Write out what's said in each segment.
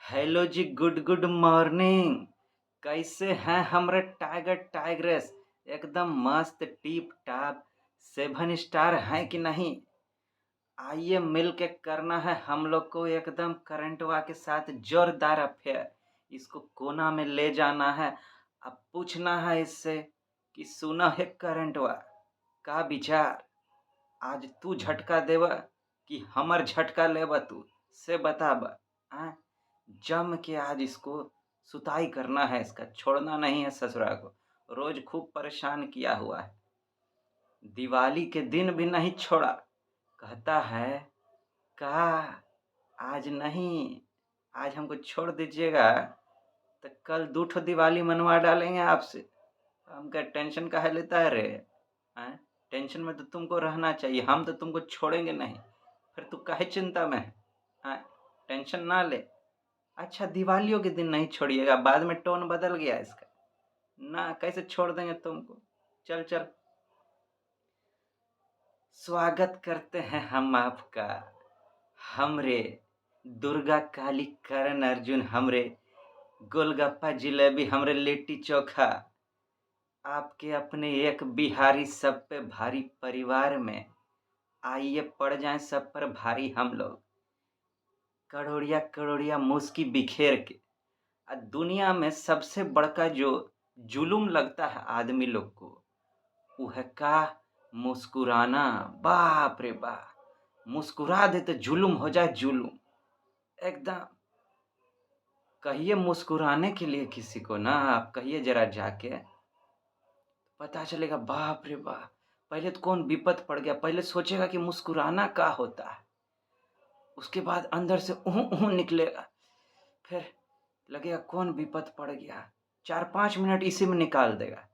Hello जी, good good morning. कैसे हैं हमरे टाइगर टाइग्रेस? एकदम मस्त टीप टाप 7 स्टार हैं कि नहीं? आइए मिल के करना है हम लोग को एकदम करंटवा के साथ जोरदार अफेयर। इसको कोना में ले जाना है। अब पूछना है इससे कि सुना है करंटवा का विचार। आज तू झटका देवा कि हमर झटका लेवा तू से बताब। हाँ, जम के आज इसको सुताई करना है, इसका छोड़ना नहीं है ससुरा को। रोज खूब परेशान किया हुआ है, दिवाली के दिन भी नहीं छोड़ा। कहता है का आज नहीं, आज हमको छोड़ दीजिएगा तो कल दूठो दिवाली मनवा डालेंगे आपसे। हम क्या टेंशन काहे लेता है रे? हैं? टेंशन में तो तुमको रहना चाहिए, हम तो तुमको छोड़ेंगे नहीं। फिर तू काहे चिंता में है? हैं? टेंशन ना ले। अच्छा, दिवालियों के दिन नहीं छोड़िएगा, बाद में टोन बदल गया इसका। ना कैसे छोड़ देंगे तुमको? चल चल। स्वागत करते हैं हम आपका, हमरे दुर्गा काली करण अर्जुन, हमरे गोलगप्पा जिलेबी, हमरे लिट्टी चोखा, आपके अपने एक बिहारी सब पे भारी परिवार में। आइए पड़ जाएं सब पर भारी हम लोग, करोड़िया करोड़िया मुस्की बिखेर के। दुनिया में सबसे बड़का जो जुलुम लगता है आदमी लोग को, वो है का मुस्कुराना। बाप रे बाप, मुस्कुरा दे तो जुलुम हो जाए जुलुम एकदम। कहिए मुस्कुराने के लिए किसी को ना, आप कहिए जरा जाके, पता चलेगा बाप रे बाप। पहले तो कौन विपत पड़ गया, पहले सोचेगा कि मुस्कुराना का होता है, उसके बाद अंदर से ऊह निकलेगा, फिर लगेगा कौन विपत पड़ गया। 4-5 मिनट इसी में निकाल देगा।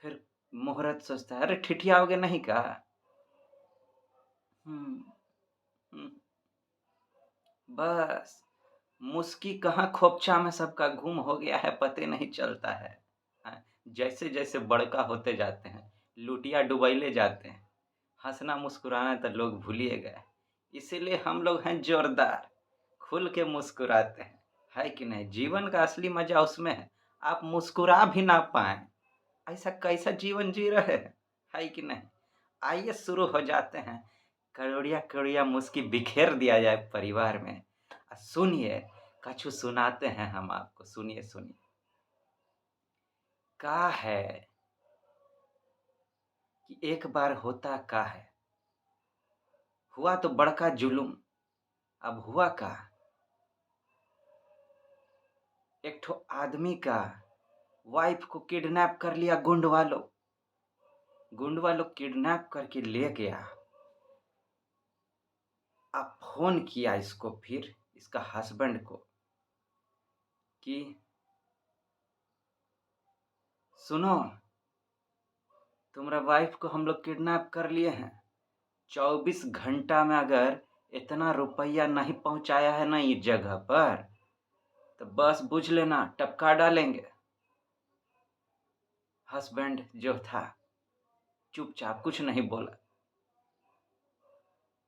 फिर मुहूर्त सोचता है, अरे ठिठियाओगे नहीं का? हम्म, हम्म, बस मुस्की कहाँ खोपचा में सबका गुम हो गया है, पते नहीं चलता है। हाँ, जैसे जैसे बड़का होते जाते हैं, लुटिया डुबैले जाते हैं, हंसना मुस्कुराना तो लोग भूलिए गए। इसीलिए हम लोग हैं जोरदार, खुल के मुस्कुराते हैं। है कि नहीं? जीवन का असली मजा उसमें है, आप मुस्कुरा भी ना पाए, ऐसा कैसा जीवन जी रहे हैं? है कि नहीं? आइए शुरू हो जाते हैं। करोड़िया करोड़िया मुस्की बिखेर दिया जाए परिवार में। सुनिए, कछु सुनाते हैं हम आपको, सुनिए सुनिए। का है कि एक बार होता का है, हुआ तो बड़का जुलुम। अब हुआ का, एक ठो आदमी का वाइफ को किडनैप कर लिया गुंड वालों। गुंड वालों किडनैप करके ले गया। अब फोन किया इसको, फिर इसका हस्बैंड को, कि सुनो, तुम्हारा वाइफ को हम लोग किडनैप कर लिए हैं। 24 घंटा में अगर इतना रुपया नहीं पहुंचाया है ना इस जगह पर, तो बस बुझ लेना टपका डालेंगे। हस्बैंड जो था चुपचाप कुछ नहीं बोला।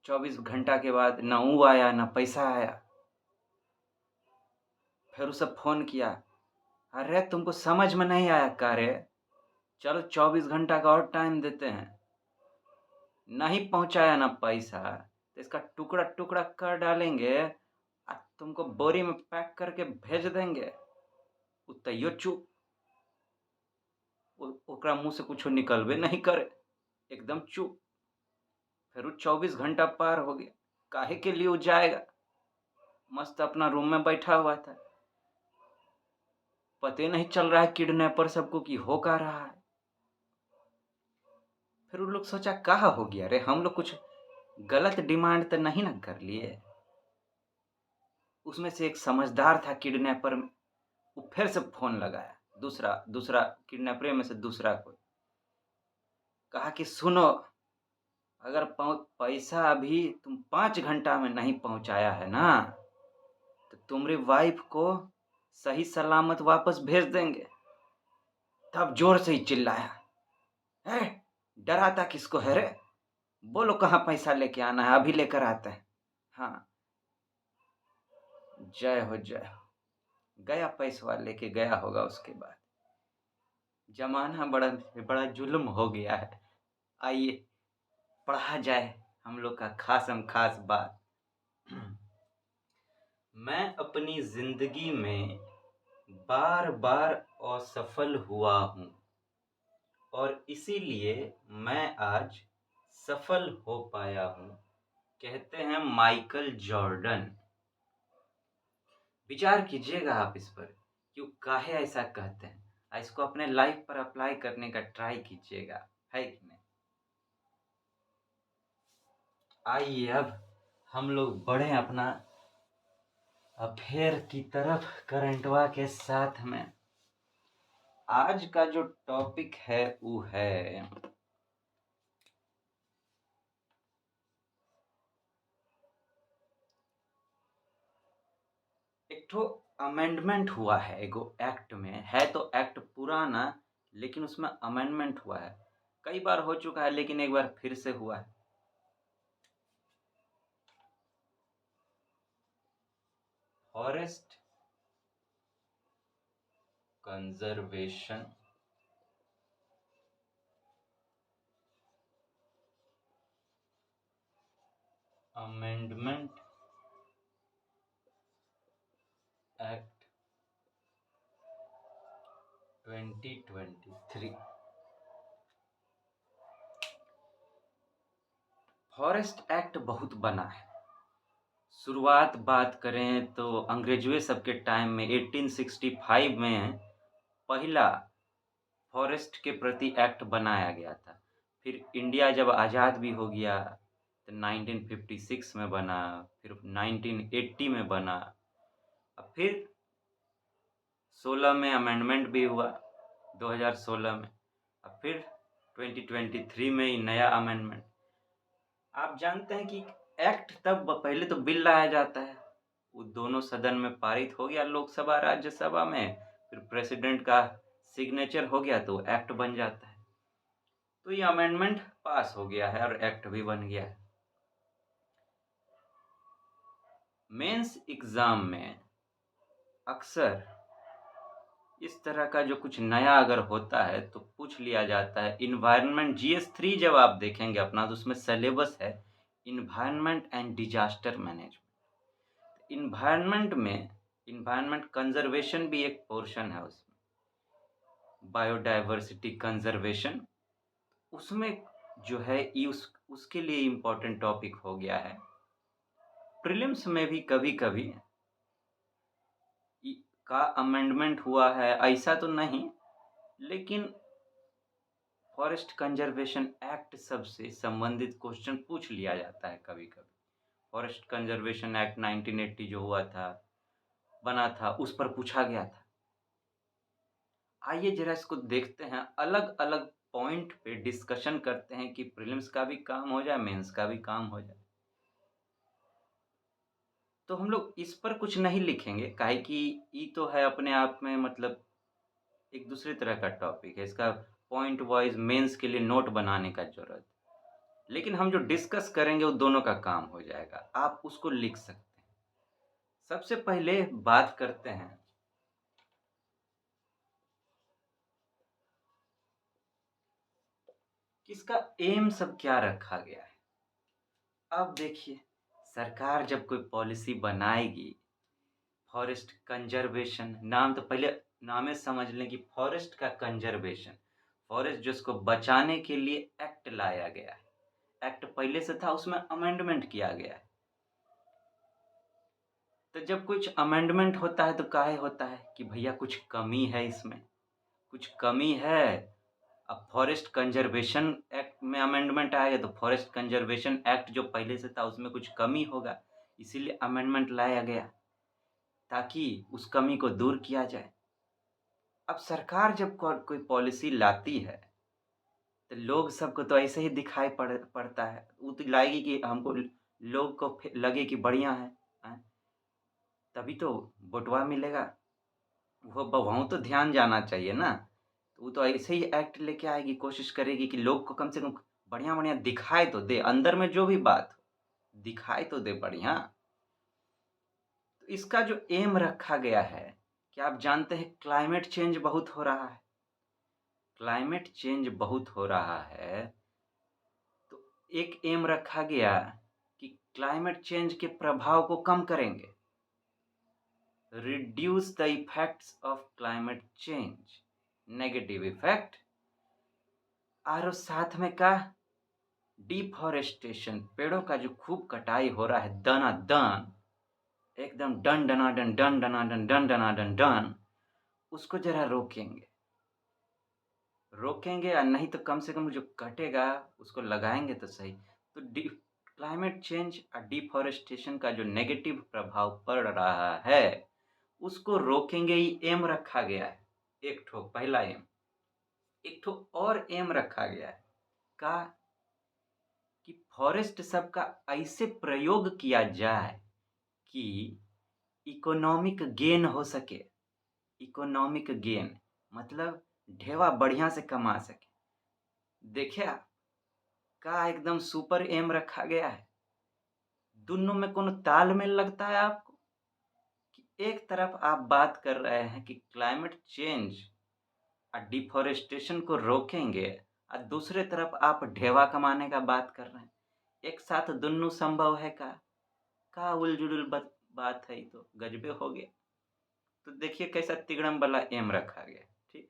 24 घंटा के बाद ना वो आया ना पैसा आया। फिर उसे फोन किया, अरे तुमको समझ में नहीं आया का रे? चलो 24 घंटा का और टाइम देते हैं। नहीं पहुंचाया ना पैसा, तो इसका टुकड़ा टुकड़ा कर डालेंगे और तुमको बोरी में पैक करके भेज देंगे। वो तैयो चुप, ओकरा मुंह से कुछ निकलबे नहीं करे, एकदम चुप। फिर वो 24 घंटा पार हो गया, काहे के लिए वो जाएगा? मस्त अपना रूम में बैठा हुआ था। पते नहीं चल रहा है किडनैपर सबको कि हो का रहा है। फिर वो लोग सोचा कहा हो गया रे, हम लोग कुछ गलत डिमांड तो नहीं ना कर लिए। उसमें से एक समझदार था किडनैपर, वो फिर से फोन लगाया, दूसरा दूसरा किडनैपर में से दूसरा कोई। कहा कि सुनो, अगर पैसा अभी तुम 5 घंटा में नहीं पहुंचाया है ना, तो तुम्हारी वाइफ को सही सलामत वापस भेज देंगे। तब जोर से ही चिल्लाया, है डराता किसको है रे? बोलो कहाँ पैसा लेके आना है, अभी लेकर आते हैं। हाँ, जय हो जय हो। गया पैसवा लेके गया होगा उसके बाद। जमाना बड़ा बड़ा जुल्म हो गया है। आइए पढ़ा जाए हम लोग का खासम खास बात। मैं अपनी जिंदगी में बार बार असफल हुआ हूँ और इसीलिए मैं आज सफल हो पाया हूँ, कहते हैं माइकल जॉर्डन। विचार कीजिएगा आप इस पर, क्यों काहे ऐसा कहते हैं। इसको अपने लाइफ पर अप्लाई करने का ट्राई कीजिएगा, है कि नहीं। आइए अब हम लोग बढ़े अपना अफेयर की तरफ करंटवा के साथ में। आज का जो टॉपिक है वो है एक ठो अमेंडमेंट हुआ है एगो एक्ट में। है तो एक्ट पुराना, लेकिन उसमें अमेंडमेंट हुआ है। कई बार हो चुका है लेकिन एक बार फिर से हुआ है। Forest conservation amendment act 2023। Forest act बहुत बना है। शुरुआत बात करें तो अंग्रेजों सबके टाइम में 1865 में पहला फॉरेस्ट के प्रति एक्ट बनाया गया था। फिर इंडिया जब आज़ाद भी हो गया तो 1956 में बना, फिर 1980 में बना, अब फिर 16 में अमेंडमेंट भी हुआ 2016 में, अब फिर 2023 में ही नया अमेंडमेंट। आप जानते हैं कि एक्ट तब पहले तो बिल लाया जाता है, वो दोनों सदन में पारित हो गया, लोकसभा राज्यसभा में, फिर प्रेसिडेंट का सिग्नेचर हो गया तो एक्ट बन जाता है। तो ये अमेंडमेंट पास हो गया है और एक्ट भी बन गया है। मेंस एग्जाम में अक्सर इस तरह का जो कुछ नया अगर होता है तो पूछ लिया जाता है। इन्वायरमेंट GS3 जब आप देखेंगे अपना तो उसमें सिलेबस है environment and disaster management. Environment conservation भी एक पोर्शन है उसमें, बायोडाइवर्सिटी कंजर्वेशन उसमें जो है ये उसके लिए इम्पोर्टेंट टॉपिक हो गया है। प्रीलिम्स में भी कभी कभी का अमेंडमेंट हुआ है ऐसा तो नहीं, लेकिन फॉरेस्ट कंजर्वेशन एक्ट सबसे संबंधित क्वेश्चन पूछ लिया जाता है कभी कभी। फॉरेस्ट कंजर्वेशन एक्ट 1980 जो हुआ था, बना था, उस पर पूछा गया था। आइए जरा इसको देखते हैं, अलग अलग पॉइंट पे डिस्कशन करते हैं कि प्रीलिम्स का भी काम हो जाए, मेंस का भी काम हो जाए। तो हम लोग इस पर कुछ नहीं लिखेंगे, काहे कि ये तो है अपने आप में मतलब एक दूसरे तरह का टॉपिक है, इसका पॉइंट वाइज मेंस के लिए नोट बनाने का जरूरत। लेकिन हम जो डिस्कस करेंगे वो दोनों का काम हो जाएगा, आप उसको लिख सकते हैं। सबसे पहले बात करते हैं कि इसका एम सब क्या रखा गया है। अब देखिए, सरकार जब कोई पॉलिसी बनाएगी, फॉरेस्ट कंजर्वेशन, नाम तो पहले नामे समझ लें कि फॉरेस्ट का कंजर्वेशन, फॉरेस्ट जिसको बचाने के लिए एक्ट लाया गया है। एक्ट पहले से था, उसमें अमेंडमेंट किया गया है। तो जब कुछ अमेंडमेंट होता है तो काहे होता है कि भैया कुछ कमी है, इसमें कुछ कमी है। अब फॉरेस्ट कंजर्वेशन एक्ट में अमेंडमेंट आएगा तो फॉरेस्ट कंजर्वेशन एक्ट जो पहले से था उसमें कुछ कमी होगा, इसीलिए अमेंडमेंट लाया गया ताकि उस कमी को दूर किया जाए। अब सरकार जब कोई पॉलिसी लाती है तो लोग सबको तो ऐसे ही दिखाई पड़ता है, वो तो लाएगी कि हमको लोग को लगे कि बढ़िया है, हैं? तभी तो वोटवा मिलेगा। वो वहाँ तो ध्यान जाना चाहिए ना। तो वो तो ऐसे ही एक्ट लेके आएगी, कोशिश करेगी कि लोग को कम से कम बढ़िया बढ़िया दिखाई तो दे, अंदर में जो भी बात हो दिखाई तो दे बढ़िया। तो इसका जो एम रखा गया है क्या आप जानते हैं क्लाइमेट चेंज बहुत हो रहा है? क्लाइमेट चेंज बहुत हो रहा है, तो एक एम रखा गया कि क्लाइमेट चेंज के प्रभाव को कम करेंगे। Reduce the effects of climate change, negative effect. और साथ में का डिफॉरेस्टेशन, पेड़ों का जो खूब कटाई हो रहा है दनादन, एकदम डन डनाडन डन डनाडन डन डनाडन डन, उसको जरा रोकेंगे। रोकेंगे या नहीं तो कम से कम जो कटेगा उसको लगाएंगे तो सही। तो क्लाइमेट चेंज और डिफॉरेस्टेशन का जो नेगेटिव प्रभाव पड़ रहा है उसको रोकेंगे, ही एम रखा गया है। एक ठो पहला एम, एक ठो और एम रखा गया है का कि फॉरेस्ट सब का ऐसे प्रयोग किया जाए कि इकोनॉमिक गेन हो सके। इकोनॉमिक गेन मतलब ढेवा बढ़िया से कमा सके। देखिए आप, का एकदम सुपर एम रखा गया है। दोनों में कोनो तालमेल लगता है आपको? कि एक तरफ आप बात कर रहे हैं कि क्लाइमेट चेंज और डिफॉरेस्टेशन को रोकेंगे और दूसरे तरफ आप ढेवा कमाने का बात कर रहे हैं। एक साथ दोनों संभव है का उलझुल बात है, तो गजबे हो गया। तो देखिए कैसा तिगड़म वाला एम रखा गया। ठीक,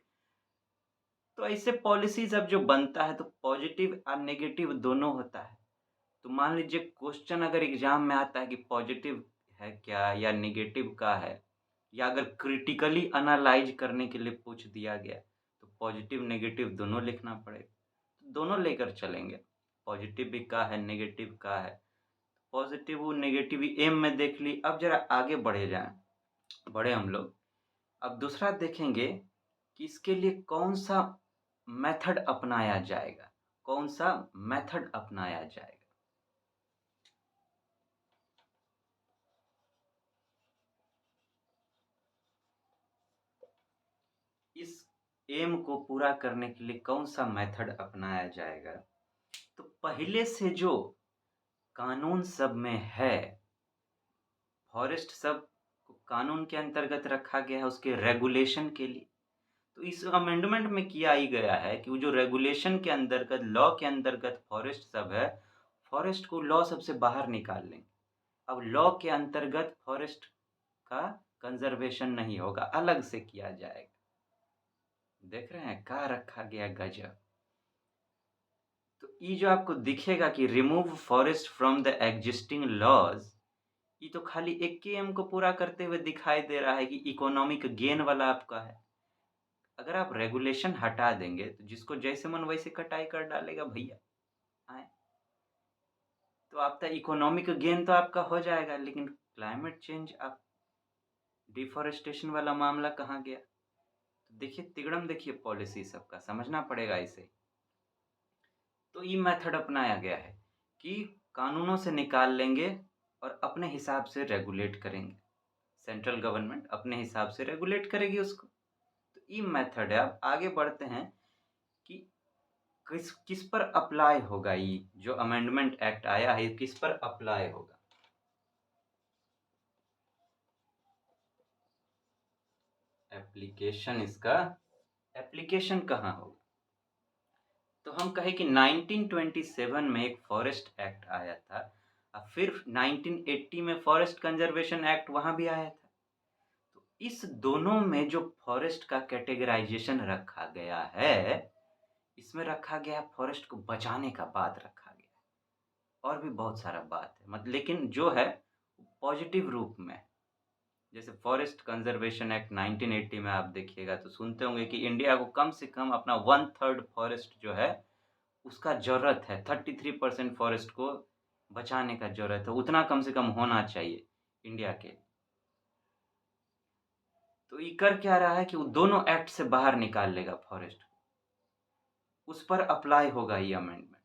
तो ऐसे पॉलिसीज अब जो बनता है तो पॉजिटिव और नेगेटिव दोनों होता है। तो मान लीजिए क्वेश्चन अगर एग्जाम में आता है कि पॉजिटिव है क्या या नेगेटिव का है, या अगर क्रिटिकली एनालाइज करने के लिए पूछ दिया गया तो पॉजिटिव नेगेटिव दोनों लिखना पड़ेगा। तो दोनों लेकर चलेंगे, पॉजिटिव भी का है नेगेटिव का है। पॉजिटिव और नेगेटिव एम में देख ली। अब जरा आगे बढ़े जाएं, बढ़े हम लोग। अब दूसरा देखेंगे कि इसके लिए कौन सा मेथड अपनाया जाएगा, कौन सा मेथड अपनाया जाएगा। इस एम को पूरा करने के लिए कौन सा मेथड अपनाया जाएगा। तो पहले से जो कानून सब में है, फॉरेस्ट सब को कानून के अंतर्गत रखा गया है उसके रेगुलेशन के लिए। तो इस अमेंडमेंट में किया ही गया है कि वो जो रेगुलेशन के अंतर्गत, लॉ के अंतर्गत फॉरेस्ट सब है, फॉरेस्ट को लॉ सबसे बाहर निकाल लेंगे। अब लॉ के अंतर्गत फॉरेस्ट का कंजर्वेशन नहीं होगा, अलग से किया जाएगा। देख रहे हैं का रखा गया गजब। तो ये जो आपको दिखेगा कि remove forest from the existing laws, ये तो खाली एक के एम को पूरा करते हुए दिखाई दे रहा है कि इकोनॉमिक गेन वाला आपका है। अगर आप रेगुलेशन हटा देंगे तो जिसको जैसे मन वैसे कटाई कर डालेगा भैया। आए तो आपका इकोनॉमिक गेन तो आपका हो जाएगा, लेकिन क्लाइमेट चेंज, आप डिफॉरेस्टेशन वाला मामला कहाँ गया। तो देखिए तिगड़म, देखिए पॉलिसी सबका समझना पड़ेगा इसे। तो ये मेथड अपनाया गया है कि कानूनों से निकाल लेंगे और अपने हिसाब से रेगुलेट करेंगे। सेंट्रल गवर्नमेंट अपने हिसाब से रेगुलेट करेगी उसको। तो ये मेथड है। अब आगे बढ़ते हैं कि किस किस पर अप्लाई होगा। ये जो अमेंडमेंट एक्ट आया है किस पर अप्लाई होगा। एप्लीकेशन, इसका एप्लीकेशन कहाँ होगा। तो हम कहें कि 1927 में एक फॉरेस्ट एक्ट आया था और फिर 1980 में फॉरेस्ट कंजर्वेशन एक्ट वहां भी आया था। तो इस दोनों में जो फॉरेस्ट का कैटेगराइजेशन रखा गया है, इसमें रखा गया फॉरेस्ट को बचाने का बात रखा गया है। और भी बहुत सारा बात है, मतलब लेकिन जो है पॉजिटिव रूप में। जैसे फॉरेस्ट कंजर्वेशन एक्ट 1980 में आप देखिएगा तो सुनते होंगे कि इंडिया को कम से कम अपना 1/3 फॉरेस्ट जो है उसका ज़रूरत है। 33% फॉरेस्ट को बचाने का ज़रूरत है, उतना कम से कम होना चाहिए इंडिया के। तो ये कर क्या रहा है कि वो दोनों एक्ट से बाहर निकाल लेगा फॉरेस्ट को, उस पर अप्लाई होगा ये अमेंडमेंट।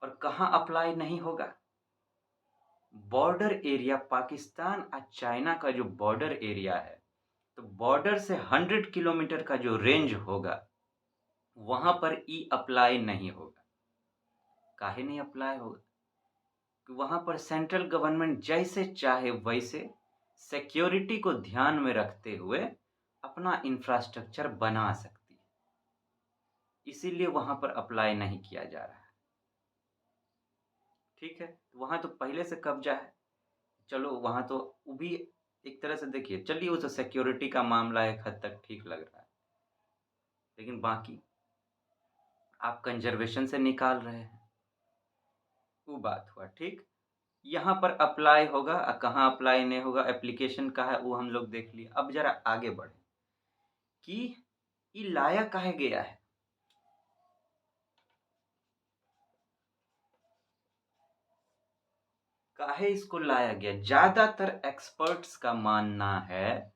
और कहाँ अप्लाई नहीं होगा, बॉर्डर एरिया, पाकिस्तान और चाइना का जो बॉर्डर एरिया है, तो बॉर्डर से 100 किलोमीटर का जो रेंज होगा वहां पर ई अप्लाई नहीं होगा। काहे नहीं अप्लाई होगा कि वहां पर सेंट्रल गवर्नमेंट जैसे चाहे वैसे सिक्योरिटी को ध्यान में रखते हुए अपना इंफ्रास्ट्रक्चर बना सकती है, इसीलिए वहाँ पर अप्लाई नहीं किया जा रहा है। ठीक है, वहाँ तो पहले से कब्जा है। चलो वहाँ तो वो भी एक तरह से देखिए, चलिए वो तो सिक्योरिटी का मामला एक हद तक ठीक लग रहा है, लेकिन बाकी आप कंजर्वेशन से निकाल रहे हैं, वो बात हुआ। ठीक, यहाँ पर अप्लाई होगा, कहाँ अप्लाई नहीं होगा, एप्लीकेशन का है वो हम लोग देख लिए। अब जरा आगे बढ़े कि ये लाया काहे गया है। काहे इसको लाया गया, ज्यादातर एक्सपर्ट्स का मानना है,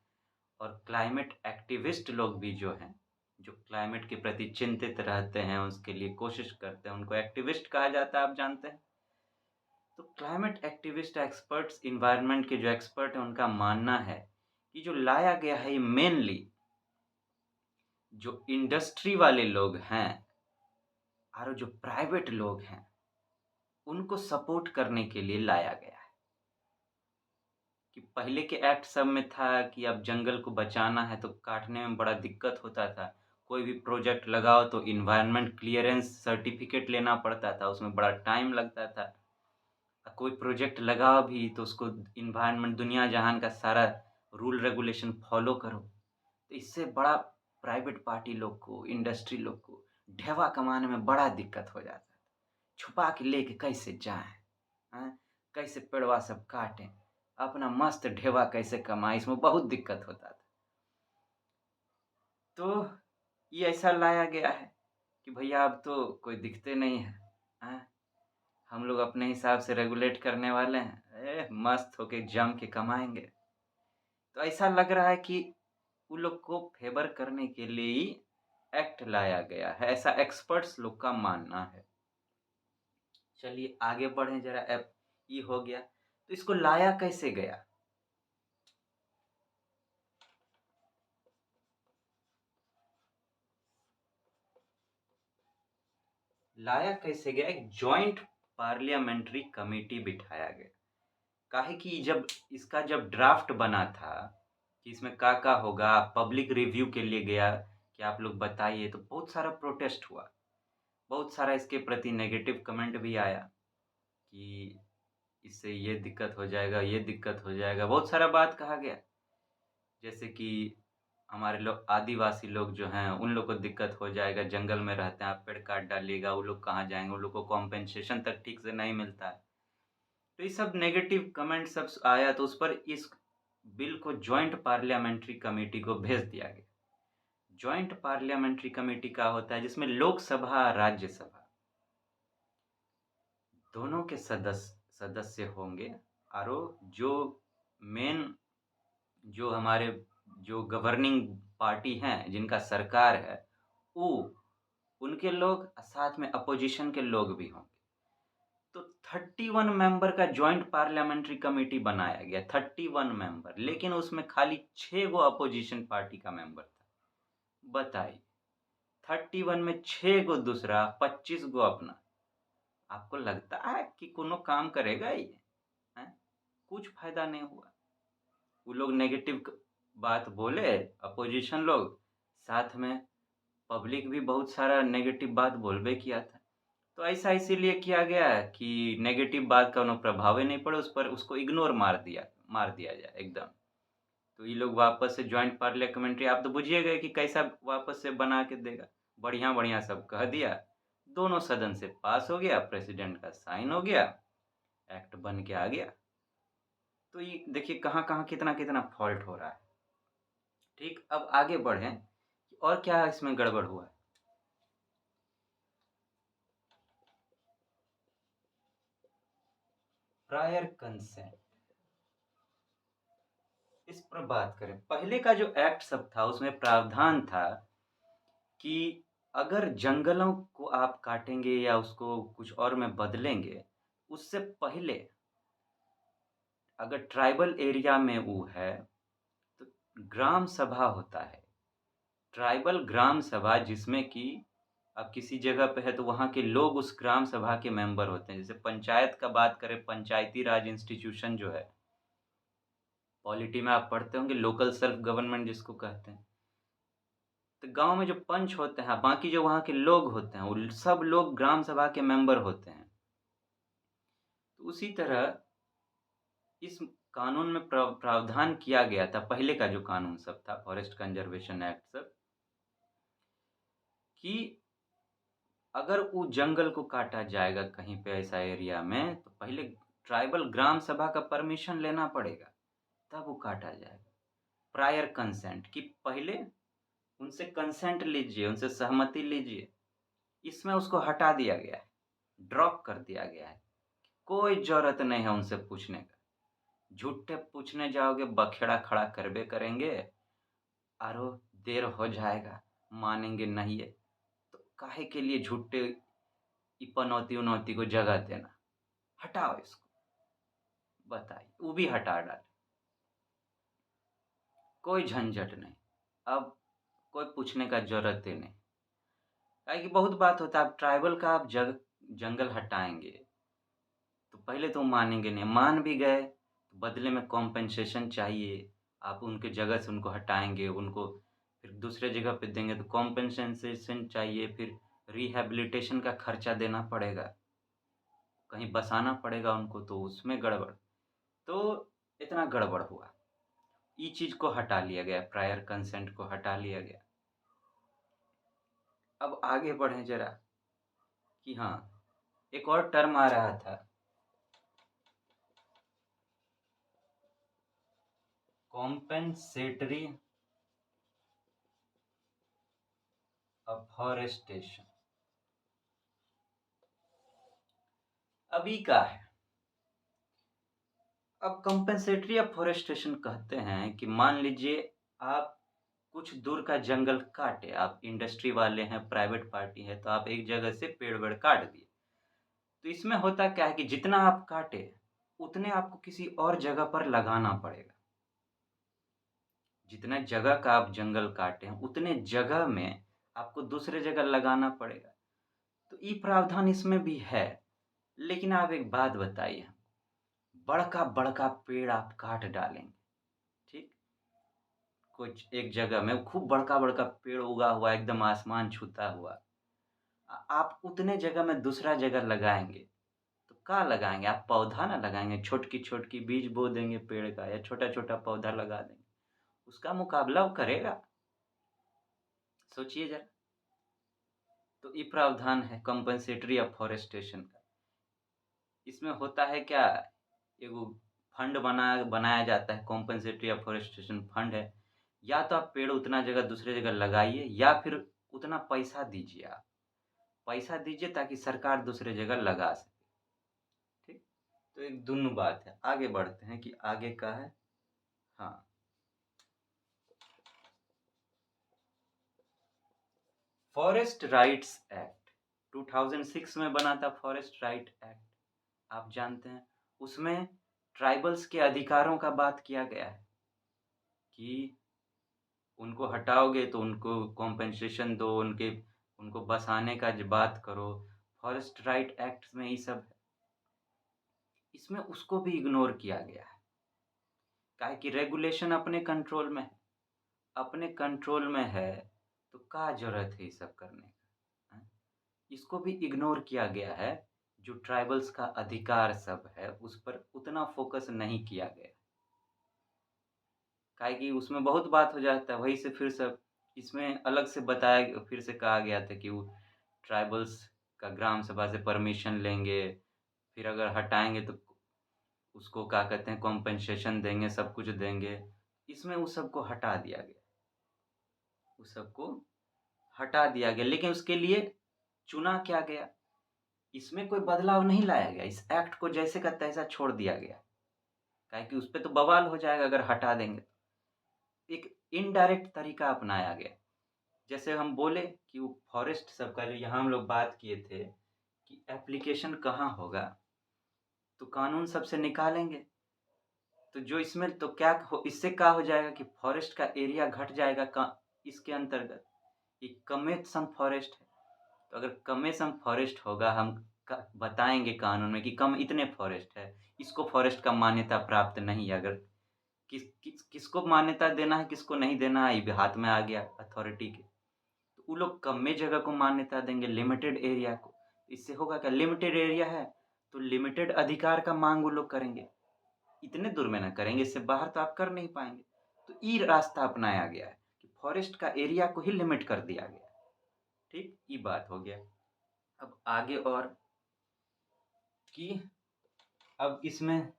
और क्लाइमेट एक्टिविस्ट लोग भी जो हैं, जो क्लाइमेट के प्रति चिंतित रहते हैं, उसके लिए कोशिश करते हैं, उनको एक्टिविस्ट कहा जाता है, आप जानते हैं। तो क्लाइमेट एक्टिविस्ट एक्सपर्ट्स, इन्वायरमेंट के जो एक्सपर्ट हैं, उनका मानना है कि जो लाया गया है ये मेनली जो इंडस्ट्री वाले लोग हैं और जो प्राइवेट लोग हैं, उनको सपोर्ट करने के लिए लाया गया है। कि पहले के एक्ट सब में था कि अब जंगल को बचाना है तो काटने में बड़ा दिक्कत होता था। कोई भी प्रोजेक्ट लगाओ तो इन्वायरमेंट क्लियरेंस सर्टिफिकेट लेना पड़ता था, उसमें बड़ा टाइम लगता था। कोई प्रोजेक्ट लगाओ भी तो उसको इन्वायरमेंट दुनिया जहान का सारा रूल रेगुलेशन फॉलो करो। तो इससे बड़ा प्राइवेट पार्टी लोग को, इंडस्ट्री लोग को ढेवा कमाने में बड़ा दिक्कत हो जाता है। छुपा के लेके कैसे जाएं, कैसे पेड़वा सब काटें, अपना मस्त ढेवा कैसे कमाएं, इसमें बहुत दिक्कत होता था। तो ये ऐसा लाया गया है कि भैया अब तो कोई दिखते नहीं है, हम लोग अपने हिसाब से रेगुलेट करने वाले हैं, मस्त होके जम के कमाएंगे। तो ऐसा लग रहा है कि उन लोग को फेवर करने के लिए ही एक्ट लाया गया है, ऐसा एक्सपर्ट्स लोग का मानना है। चलिए आगे बढ़ें जरा। ये हो गया, तो इसको लाया कैसे गया। लाया कैसे गया, एक जॉइंट पार्लियामेंट्री कमेटी बिठाया गया। काहे कि जब ड्राफ्ट बना था कि इसमें का होगा, पब्लिक रिव्यू के लिए गया कि आप लोग बताइए, तो बहुत सारा प्रोटेस्ट हुआ, बहुत सारा इसके प्रति नेगेटिव कमेंट भी आया कि इससे ये दिक्कत हो जाएगा, ये दिक्कत हो जाएगा, बहुत सारा बात कहा गया। जैसे कि हमारे लोग आदिवासी लोग जो हैं उन लोग को दिक्कत हो जाएगा, जंगल में रहते हैं, आप पेड़ काट डालिएगा, वो लोग कहाँ जाएंगे, उन लोग को कॉम्पेंसेशन तक ठीक से नहीं मिलता है। तो ये सब नेगेटिव कमेंट सब आया, तो उस पर इस बिल को जॉइंट पार्लियामेंट्री कमेटी को भेज दिया गया। जॉइंट पार्लियामेंट्री कमेटी का होता है जिसमें लोकसभा राज्यसभा दोनों के सदस्य होंगे, और जो मेन जो हमारे जो गवर्निंग पार्टी हैं, जिनका सरकार है, वो उनके लोग, साथ में अपोजिशन के लोग भी होंगे। तो 31 मेंबर का जॉइंट पार्लियामेंट्री कमेटी बनाया गया, 31 मेंबर, लेकिन उसमें खाली 6 गो अपोजिशन पार्टी का मेंबर था। बताइए, 31 में 6 गो दूसरा, 25 गो अपना। आपको लगता है कि कोनो काम करेगा ये है? कुछ फायदा नहीं हुआ। वो लोग नेगेटिव बात बोले, अपोजिशन लोग, साथ में पब्लिक भी बहुत सारा नेगेटिव बात बोलबे किया था। तो ऐसा इसीलिए किया गया कि नेगेटिव बात का उन्हें प्रभाव ही नहीं पड़े उस पर, उसको इग्नोर मार दिया जाए एकदम। तो ये लोग वापस से जॉइंट पार्लियामेंट्री, आप तो बुझिए गए कि कैसा वापस से बना के देगा। बढ़िया बढ़िया सब कह दिया, दोनों सदन से पास हो गया, प्रेसिडेंट का साइन हो गया, एक्ट बन के आ गया। तो ये देखिए कहाँ कहाँ कितना कितना फॉल्ट हो रहा है। ठीक, अब आगे बढ़ें और क्या इसमें गड़बड़ हुआ है। प्रायर कंसेंट, इस पर बात करें। पहले का जो एक्ट सब था उसमें प्रावधान था कि अगर जंगलों को आप काटेंगे या उसको कुछ और में बदलेंगे, उससे पहले अगर ट्राइबल एरिया में वो है तो ग्राम सभा होता है, ट्राइबल ग्राम सभा, जिसमें कि अब किसी जगह पे है तो वहाँ के लोग उस ग्राम सभा के मेंबर होते हैं। जैसे पंचायत का बात करें, पंचायती राज इंस्टीट्यूशन जो है, पॉलिटी में आप पढ़ते होंगे लोकल सेल्फ गवर्नमेंट जिसको कहते हैं। तो गाँव में जो पंच होते हैं, बाकी जो वहाँ के लोग होते हैं, वो सब लोग ग्राम सभा के मेंबर होते हैं। तो उसी तरह इस कानून में प्रावधान किया गया था, पहले का जो कानून सब था, फॉरेस्ट कंजर्वेशन एक्ट सब, कि अगर वो जंगल को काटा जाएगा कहीं पे ऐसा एरिया में, तो पहले ट्राइबल ग्राम सभा का परमिशन लेना पड़ेगा, तब वो काटा जाएगा। प्रायर कंसेंट, कि पहले उनसे कंसेंट लीजिए, उनसे सहमति लीजिए। इसमें उसको हटा दिया गया है, ड्रॉप कर दिया गया है। कोई ज़रूरत नहीं है उनसे पूछने का। झूठे पूछने जाओगे, बखेड़ा खड़ा करबे करेंगे, आरो देर हो जाएगा, मानेंगे नहीं है। तो काहे के लिए झूठे ई पनौती-वनौती को जगह देना? हटाओ इसको, बताइए। वो भी हटा डाले, कोई झंझट नहीं। अब कोई पूछने का ज़रूरत ही नहीं। काहे कि बहुत बात होता है, अब ट्राइबल का आप जंगल हटाएँगे, तो पहले तो मानेंगे नहीं, मान भी गए, तो बदले में कॉम्पेंसेशन चाहिए। आप उनके जगह से उनको हटाएँगे, उनको फिर दूसरे जगह पे देंगे तो कॉम्पेंसेशन चाहिए, फिर रिहैबिलिटेशन का खर्चा देना पड़ेगा, कहीं बसाना पड़ेगा उनको, तो उसमें गड़बड़। तो इतना गड़बड़ हुआ। ये चीज़ को हटा लिया गया, प्रायर कंसेंट को हटा लिया गया। अब आगे बढ़ें ज़रा, कि हाँ, एक और टर्म आ रहा था, कॉम्पेंसेटरी अफॉरेस्टेशन। अभी का है। अब कंपेंसेटरी अफॉरेस्टेशन कहते हैं कि मान लीजिए आप कुछ दूर का जंगल काटे, आप इंडस्ट्री वाले हैं, प्राइवेट पार्टी है, तो आप एक जगह से पेड़-वेड़ काट दिए। तो इसमें होता क्या है कि जितना आप काटे, उतने आपको किसी और जगह पर लगाना पड़ेगा। जितने जगह का आप जंगल काटे हैं, उतने जगह में आपको दूसरे जगह लगाना पड़ेगा। तो ये प्रावधान इसमें भी है। लेकिन आप एक बात बताइए, बड़का-बड़का पेड़ आप काट डालेंगे, ठीक? कुछ एक जगह में खूब बड़का-बड़का पेड़ उगा हुआ है, एकदम आसमान छूता हुआ। आप उतने जगह में दूसरा जगह लगाएँगे, तो क्या लगाएँगे? आप पौधा ना लगाएँगे, छोटकी-छोटकी बीज बो देंगे पेड़ का, या छोटा-छोटा पौधा लगा देंगे। उसका मुकाबला वो करेगा? सोचिए ज़रा। तो ये प्रावधान है कंपेंसेटरी अफॉरेस्टेशन का। इसमें होता है क्या, एगो फंड बनाया जाता है, कॉम्पेंसेटरी अफॉरेस्टेशन फंड है। या तो आप पेड़ उतना जगह दूसरे जगह लगाइए, या फिर उतना पैसा दीजिए आप। पैसा दीजिए ताकि सरकार दूसरे जगह लगा सके, ठीक? तो एक दोनों बात है। आगे बढ़ते हैं कि आगे का है। हाँ, फॉरेस्ट राइट्स एक्ट 2006 में बना था, फॉरेस्ट राइट एक्ट, आप जानते हैं। उसमें ट्राइबल्स के अधिकारों का बात किया गया है कि उनको हटाओगे तो उनको कॉम्पेंसेशन दो, उनको बसाने का जो बात करो। फॉरेस्ट राइट एक्ट में ये सब है। इसमें उसको भी इग्नोर किया गया है। काहे कि रेगुलेशन अपने कंट्रोल में है। अपने कंट्रोल में है, तो क्या ज़रूरत है ये सब करने का? हैं? इसको भी इग्नोर किया गया है। जो ट्राइबल्स का अधिकार सब है, उस पर उतना फ़ोकस नहीं किया गया। काहे कि उसमें बहुत बात हो जाता है, वही से फिर सब इसमें अलग से बताया, फिर से कहा गया था कि वो ट्राइबल्स का ग्राम सभा से परमिशन लेंगे, फिर अगर हटाएँगे तो उसको क्या कहते हैं, कॉम्पेंसेशन देंगे, सब कुछ देंगे। इसमें उस सबको हटा दिया गया। उस सबको हटा दिया गया, लेकिन उसके लिए चुना क्या गया? इसमें कोई बदलाव नहीं लाया गया। इस एक्ट को जैसे का तैसा छोड़ दिया गया। काहे कि उसपे तो बवाल हो जाएगा अगर हटा देंगे तो। एक इनडायरेक्ट तरीका अपनाया गया। जैसे हम बोले कि वो फॉरेस्ट सबका जो यहाँ हम लोग बात किए थे कि एप्लीकेशन कहाँ होगा, तो कानून सबसे निकालेंगे। तो जो इसमें तो क्या हो, इससे क्या हो जाएगा कि फॉरेस्ट का एरिया घट जाएगा इसके अंतर्गत। ये कमेसम फॉरेस्ट है। तो अगर कमेसम फॉरेस्ट होगा, हम बताएंगे कानून में कि कम इतने फॉरेस्ट है, इसको फॉरेस्ट का मान्यता प्राप्त नहीं है, अगर किसको मान्यता देना है, किसको नहीं देना है, ये भी हाथ में आ गया अथॉरिटी के। तो वो लोग कम में जगह को मान्यता देंगे, लिमिटेड एरिया को। इससे होगा क्या, लिमिटेड एरिया है तो लिमिटेड अधिकार का मांग वो लोग करेंगे, इतने दूर में ना करेंगे, इससे बाहर तो आप कर नहीं पाएंगे। तो ये रास्ता अपनाया गया है कि फॉरेस्ट का एरिया को ही लिमिट कर दिया गया। ठीक, ये बात हो गया। अब आगे और कि अब इसमें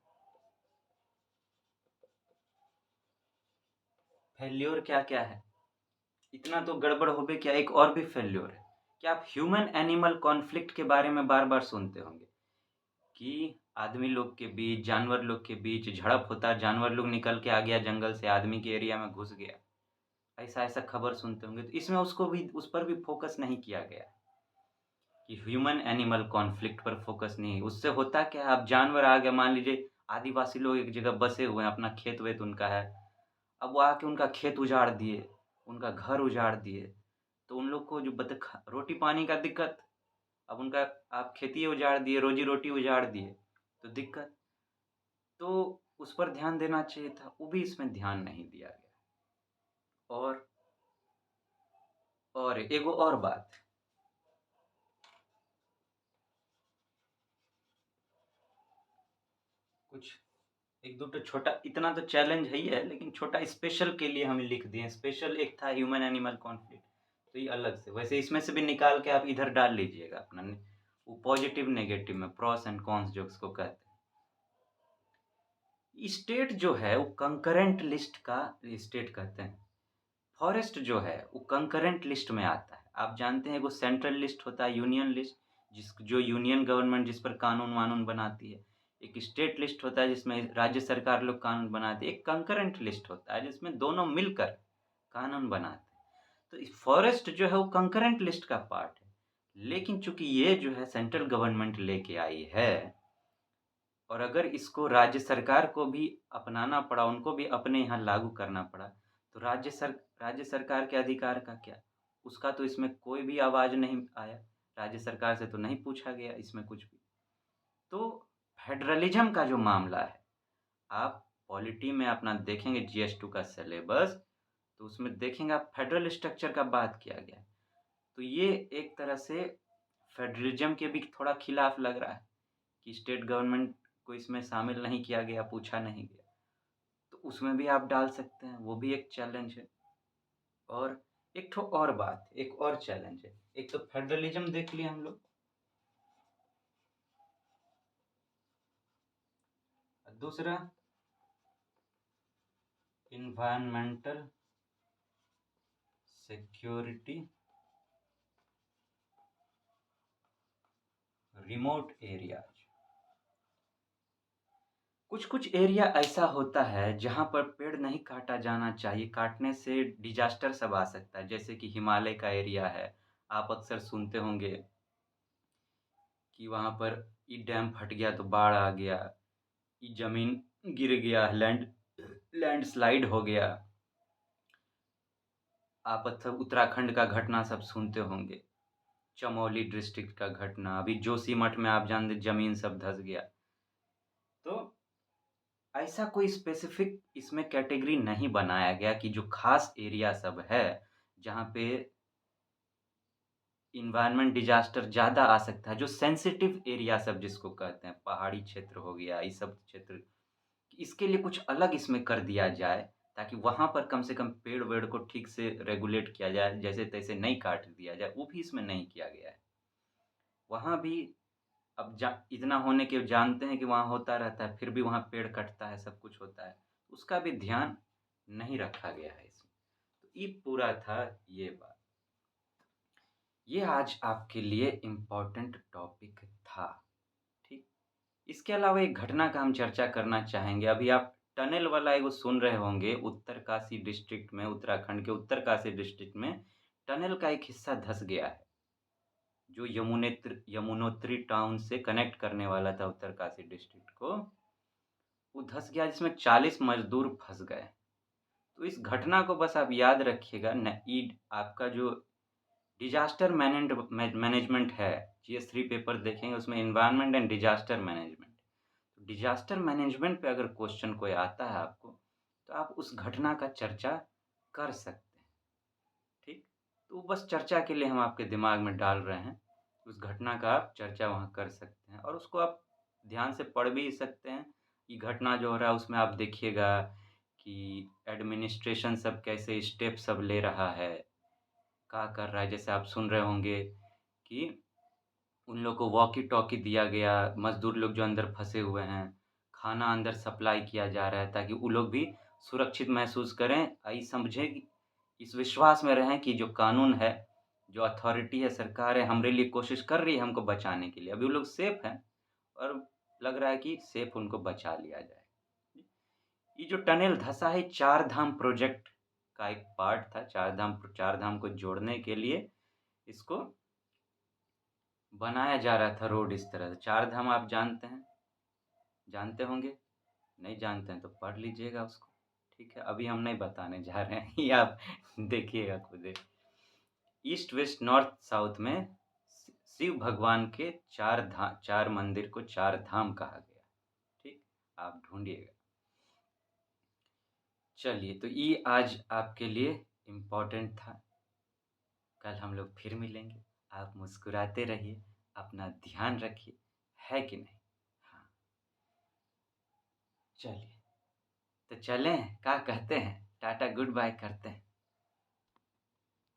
फेल्योर क्या क्या है, इतना तो गड़बड़ हो गया, क्या एक और भी फेल्योर है। क्या आप ह्यूमन एनिमल कॉन्फ्लिक्ट के बारे में बार बार सुनते होंगे कि आदमी लोग के बीच, जानवर लोग के बीच झड़प होता है, जानवर लोग निकल के आ गया जंगल से, आदमी के एरिया में घुस गया, ऐसा ऐसा खबर सुनते होंगे। तो इसमें उसको भी, उस पर भी फोकस नहीं किया गया कि ह्यूमन एनिमल कॉन्फ्लिक्ट पर फोकस नहीं। उससे होता क्या है, अब जानवर आ गया, मान लीजिए आदिवासी लोग एक जगह बसे हुए हैं, अपना खेत वेत उनका है, अब वो आके उनका खेत उजाड़ दिए, उनका घर उजाड़ दिए, तो उन लोग को जो रोटी पानी का दिक्कत, अब उनका, आप खेती उजाड़ दिए, रोजी रोटी उजाड़ दिए, तो दिक्कत। तो उस पर ध्यान देना चाहिए था, वो भी इसमें ध्यान नहीं दिया गया। और एगो और बात, कुछ एक दो तो छोटा, इतना तो चैलेंज है ही है, लेकिन छोटा स्पेशल के लिए हम लिख दिए। स्पेशल एक था ह्यूमन एनिमल कॉन्फ्लिक्ट, तो ये अलग से, वैसे इसमें से भी निकाल के आप इधर डाल लीजिएगा अपना वो पॉजिटिव नेगेटिव में, प्रॉस एंड कॉन्स जो उसको कहते हैं। स्टेट जो है वो कंकरेंट लिस्ट का, स्टेट कहते हैं, फॉरेस्ट जो है वो कंकरेंट लिस्ट में आता है। आप जानते हैं वो सेंट्रल लिस्ट होता है, यूनियन लिस्ट, जो यूनियन गवर्नमेंट जिस पर कानून वानून बनाती है। एक स्टेट लिस्ट होता है जिसमें राज्य सरकार लोग कानून बनाती है। एक कंकरेंट लिस्ट होता है जिसमें दोनों मिलकर कानून बनाते हैं। तो इस फॉरेस्ट जो है वो कंकरेंट लिस्ट का पार्ट है, लेकिन चूंकि ये जो है सेंट्रल गवर्नमेंट लेके आई है, और अगर इसको राज्य सरकार को भी अपनाना पड़ा, उनको भी अपने यहाँ लागू करना पड़ा, तो राज्य सरकार के अधिकार का क्या? उसका तो इसमें कोई भी आवाज़ नहीं आया, राज्य सरकार से तो नहीं पूछा गया इसमें कुछ भी। तो फेडरलिज्म का जो मामला है, आप पॉलिटी में अपना देखेंगे GS2 का सिलेबस, तो उसमें देखेंगे आप फेडरल स्ट्रक्चर का बात किया गया है। तो ये एक तरह से फेडरलिज्म के भी थोड़ा खिलाफ लग रहा है कि स्टेट गवर्नमेंट को इसमें शामिल नहीं किया गया, पूछा नहीं गया। तो उसमें भी आप डाल सकते हैं, वो भी एक चैलेंज है। और एक ठो और बात, एक और चैलेंज है। एक तो फेडरलिज्म देख लिया हम लोग, दूसरा इन्वायरमेंटल सिक्योरिटी, रिमोट एरियाज। कुछ कुछ एरिया ऐसा होता है जहाँ पर पेड़ नहीं काटा जाना चाहिए, काटने से डिजास्टर सब आ सकता है। जैसे कि हिमालय का एरिया है, आप अक्सर सुनते होंगे कि वहाँ पर ये डैम फट गया तो बाढ़ आ गया, ये जमीन गिर गया, लैंडस्लाइड हो गया। आप अक्सर उत्तराखंड का घटना सब सुनते होंगे, चमोली डिस्ट्रिक्ट का घटना, अभी जोशीमठ में आप जानते जमीन सब धंस गया। तो ऐसा कोई स्पेसिफिक इसमें कैटेगरी नहीं बनाया गया कि जो खास एरिया सब है जहाँ पे इन्वायरमेंट डिजास्टर ज़्यादा आ सकता है, जो सेंसिटिव एरिया सब जिसको कहते हैं, पहाड़ी क्षेत्र हो गया, ये सब क्षेत्र, इसके लिए कुछ अलग इसमें कर दिया जाए, ताकि वहाँ पर कम से कम पेड़ वेड़ को ठीक से रेगुलेट किया जाए, जैसे तैसे नहीं काट दिया जाए। वो भी इसमें नहीं किया गया है। वहाँ भी अब इतना होने के जानते हैं कि वहाँ होता रहता है, फिर भी वहाँ पेड़ कटता है, सब कुछ होता है, उसका भी ध्यान नहीं रखा गया है इसमें। तो ये पूरा था ये बात। ये आज आपके लिए इम्पोर्टेंट टॉपिक था। ठीक, इसके अलावा एक घटना का हम चर्चा करना चाहेंगे। अभी आप टनल वाला एगो सुन रहे होंगे, उत्तरकाशी डिस्ट्रिक्ट में, उत्तराखंड के उत्तरकाशी डिस्ट्रिक्ट में टनल का एक हिस्सा धंस गया है, जो यमुनोत्री टाउन से कनेक्ट करने वाला था उत्तरकाशी डिस्ट्रिक्ट को, वो धंस गया, जिसमें 40 मजदूर फंस गए। तो इस घटना को बस आप याद रखिएगा। आपका जो डिजास्टर मैनेजमेंट है, GS3 पेपर देखेंगे उसमें environment and disaster management. Disaster management पे अगर क्वेश्चन कोई आता है आपको, तो आप उस घटना का चर्चा कर सकते हैं, ठीक? तो बस चर्चा के लिए हम आपके दिमाग में डाल रहे हैं, उस घटना का आप चर्चा वहाँ कर सकते हैं और उसको आप ध्यान से पढ़ भी सकते हैं। ये घटना जो हो रहा है उसमें आप देखिएगा कि एडमिनिस्ट्रेशन सब कैसे स्टेप सब ले रहा है, क्या कर रहा है। जैसे आप सुन रहे होंगे कि उन लोग को वॉकी-टॉकी दिया गया, मज़दूर लोग जो अंदर फँसे हुए हैं, खाना अंदर सप्लाई किया जा रहा है ताकि वो लोग भी सुरक्षित महसूस करें। ये समझें कि इस विश्वास में रहें कि जो कानून है, जो अथॉरिटी है, सरकार है, हमारे लिए कोशिश कर रही है हमको बचाने के लिए। अभी वो लोग सेफ़ हैं और लग रहा है कि सेफ़ उनको बचा लिया जाए। ये जो टनल धँसा है, चार धाम प्रोजेक्ट का एक पार्ट था। चार धाम को जोड़ने के लिए इसको बनाया जा रहा था रोड इस तरह से। चार धाम आप जानते हैं? जानते होंगे? नहीं जानते हैं तो पढ़ लीजिएगा उसको, ठीक है? अभी हम नहीं बताने जा रहे हैं, ये आप देखिएगा खुद। ईस्ट, वेस्ट, नॉर्थ, साउथ में शिव भगवान के चार मंदिर को चार धाम कहा गया, ठीक? आप ढूँढिएगा। चलिए, तो ये आज आपके लिए इम्पोर्टेंट था। कल हम लोग फिर मिलेंगे। आप मुस्कुराते रहिए, अपना ध्यान रखिए, है कि नहीं? हाँ, चलिए, तो चलें? क्या कहते हैं? टाटा गुड बाय करते हैं।